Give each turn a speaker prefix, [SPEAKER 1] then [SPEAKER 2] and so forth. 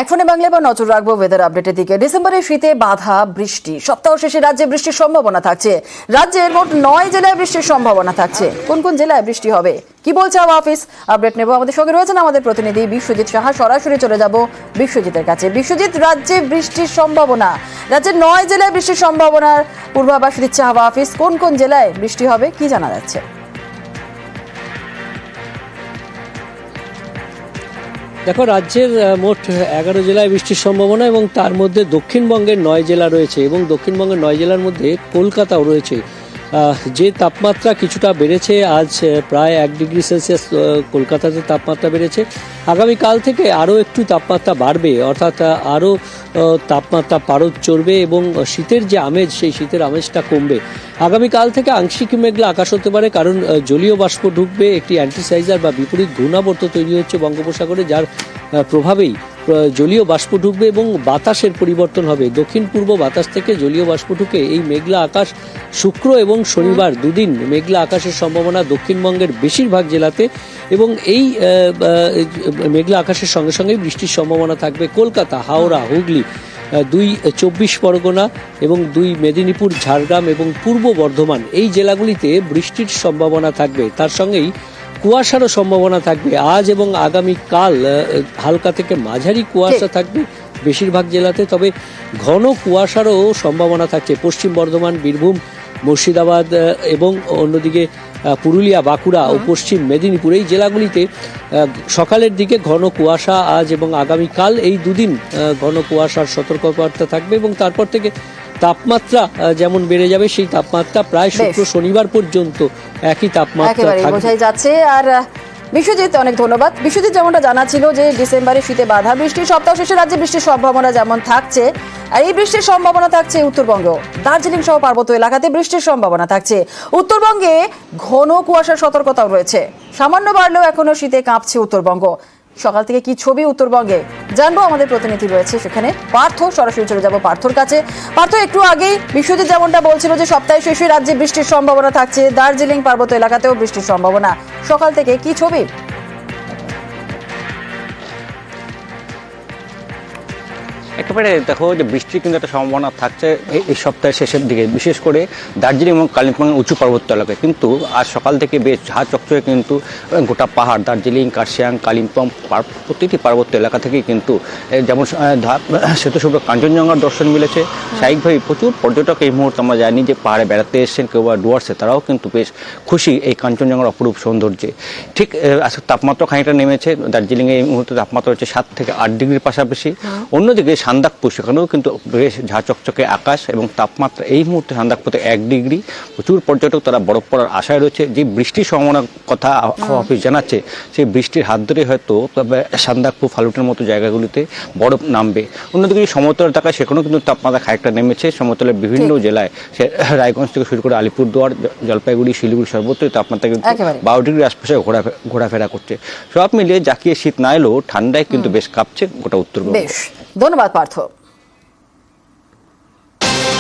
[SPEAKER 1] এক ফোনে বাংলা বা নজর রাখবো ওয়েদার আপডেটের দিকে। ডিসেম্বরের শীতে বাধা বৃষ্টি, সপ্তাহ শেষে রাজ্যে বৃষ্টির সম্ভাবনা থাকছে। রাজ্যের মোট 9 জেলায় বৃষ্টির সম্ভাবনা থাকছে। কোন কোন জেলায় বৃষ্টি হবে, কি বলছে আবহাওয়া অফিস, আপডেট নেব। আমাদের সঙ্গে রয়েছেন আমাদের প্রতিনিধি বিশ্বজিৎ সাহা। সরাসরি চলে যাব বিশ্বজিতের কাছে। বিশ্বজিৎ, রাজ্যে বৃষ্টির সম্ভাবনা, রাজ্যের 9 জেলায় বৃষ্টির সম্ভাবনার পূর্বাভাস দিচ্ছে আবহাওয়া অফিস। কোন কোন জেলায় বৃষ্টি হবে, কি জানা যাচ্ছে?
[SPEAKER 2] দেখো, রাজ্যের মোট 11 জেলায় বৃষ্টির সম্ভাবনা এবং তার মধ্যে দক্ষিণবঙ্গের 9 জেলা রয়েছে এবং দক্ষিণবঙ্গের 9 জেলার মধ্যে কলকাতাও রয়েছে। যে তাপমাত্রা কিছুটা বেড়েছে, আজ প্রায় 1 ডিগ্রি সেলসিয়াস কলকাতাতে তাপমাত্রা বেড়েছে। আগামীকাল থেকে আরও একটু তাপমাত্রা বাড়বে, অর্থাৎ আরও তাপমাত্রা পারদ চড়বে এবং শীতের যে আমেজ, সেই শীতের আমেজটা কমবে। আগামীকাল থেকে আংশিক মেঘলা আকাশ হতে পারে, কারণ জলীয় বাষ্প ঢুকবে। একটি অ্যান্টিসাইজার বা বিপরীত ঘূর্ণাবর্ত তৈরি হচ্ছে বঙ্গোপসাগরে, যার প্রভাবেই জলীয় বাষ্প ঢুকবে এবং বাতাসের পরিবর্তন হবে। দক্ষিণ পূর্ব বাতাস থেকে জলীয় বাষ্প ঢুকে এই মেঘলা আকাশ শুক্র এবং শনিবার দুদিন মেঘলা আকাশের সম্ভাবনা দক্ষিণবঙ্গের বেশিরভাগ জেলাতে, এবং এই মেঘলা আকাশের সঙ্গে সঙ্গে বৃষ্টির সম্ভাবনা থাকবে কলকাতা, হাওড়া, হুগলি, 2 24 পরগনা এবং 2 মেদিনীপুর, ঝাড়গ্রাম এবং পূর্ব বর্ধমান, এই জেলাগুলিতে বৃষ্টির সম্ভাবনা থাকবে। তার সঙ্গেই কুয়াশারও সম্ভাবনা থাকবে। আজ এবং আগামীকাল হালকা থেকে মাঝারি কুয়াশা থাকবে বেশিরভাগ জেলাতে, তবে ঘন কুয়াশারও সম্ভাবনা থাকছে পশ্চিম বর্ধমান, বীরভূম, মুর্শিদাবাদ এবং অন্যদিকে পুরুলিয়া, বাঁকুড়া ও পশ্চিম মেদিনীপুর, এই জেলাগুলিতে সকালের দিকে ঘন কুয়াশা আজ এবং আগামীকাল, এই দুদিন ঘন কুয়াশার সতর্কবার্তা থাকবে এবং তারপর থেকে তাপমাত্রা যেমন বেড়ে যাবে, সেই তাপমাত্রা প্রায় শুক্র শনিবার পর্যন্ত একই তাপমাত্রা থাকবে,
[SPEAKER 1] বোঝাই যাচ্ছে। আর বিশ্বজিৎ, অনেক ধন্যবাদ। বিশ্বজিৎ, যেমনটা জানা ছিল যে ডিসেম্বরে শীতে বাধা বৃষ্টি, সপ্তাহ শেষে রাজ্যে বৃষ্টির সম্ভাবনা যেমন থাকছে, আর এই বৃষ্টির সম্ভাবনা থাকছে উত্তরবঙ্গ, দার্জিলিং সহ পার্বত্য এলাকাতে বৃষ্টির সম্ভাবনা থাকছে। উত্তরবঙ্গে ঘন কুয়াশার সতর্কতাও রয়েছে। সামান্য বাড়লেও এখনো শীতে কাঁপছে উত্তরবঙ্গ। সকাল থেকে কি ছবি উত্তরবঙ্গে জানবো, আমাদের প্রতিনিধি রয়েছে সেখানে পার্থ। সরাসরি চলে যাব পার্থর কাছে। পার্থ, একটু আগেই বিশ্বজিৎ যেমনটা বলছিল যে সপ্তাহে শেষে রাজ্যে বৃষ্টির সম্ভাবনা থাকছে, দার্জিলিং পার্বত্য এলাকাতেও বৃষ্টির সম্ভাবনা, সকাল থেকে কি ছবি?
[SPEAKER 3] একেবারে দেখো যে বৃষ্টির কিন্তু একটা সম্ভাবনা থাকছে এই সপ্তাহের শেষের দিকে, বিশেষ করে দার্জিলিং এবং কালিম্পং উঁচু পার্বত্য এলাকায়। কিন্তু আজ সকাল থেকে বেশ ঝাঁ চকচকে কিন্তু গোটা পাহাড়, দার্জিলিং, কার্শিয়াং, কালিম্পং প্রতিটি পার্বত্য এলাকা থেকেই কিন্তু যেমন শ্বেতশুভ্র কাঞ্চনজঙ্ঘার দর্শন মিলেছে। স্বাভাবিকভাবেই প্রচুর পর্যটক এই মুহূর্তে আমরা জানি যে পাহাড়ে বেড়াতে এসেছেন, কেউ বা ডুয়ার্সে, তারাও কিন্তু বেশ খুশি এই কাঞ্চনজঙ্ঘার অপরূপ সৌন্দর্যে। ঠিক আজকে তাপমাত্রা খানিকটা নেমেছে। দার্জিলিংয়ে এই মুহূর্তে তাপমাত্রা হচ্ছে 7 থেকে 8 ডিগ্রির পাশাপাশি। অন্যদিকে সান্দাকফু, সেখানেও কিন্তু বেশ ঝাঁ চকচকে আকাশ এবং তাপমাত্রা এই মুহূর্তে সান্দাকফুতে 1 ডিগ্রি। প্রচুর পর্যটক তারা বরফ পড়ার আশায় রয়েছে। যে বৃষ্টির সম্ভাবনার কথা আবহাওয়া অফিস জানাচ্ছে, সেই বৃষ্টির হাত ধরে হয়তো সান্দাকফু, ফালুটের মতো জায়গাগুলিতে বরফ নামবে। অন্যদিকে সমতল এলাকায় সেখানেও কিন্তু তাপমাত্রা খানিকটা নেমেছে। সমতলের বিভিন্ন জেলায়, রায়গঞ্জ থেকে শুরু করে আলিপুরদুয়ার, জলপাইগুড়ি, শিলিগুড়ি, সর্বত্রই তাপমাত্রা কিন্তু 12 ডিগ্রির আশপাশে ঘোরাফেরা করছে। সব মিলিয়ে জাকিয়ে শীত না এলেও ঠান্ডায় কিন্তু বেশ কাঁপছে গোটা উত্তরবঙ্গ।
[SPEAKER 1] ধন্যবাদ পার্থ।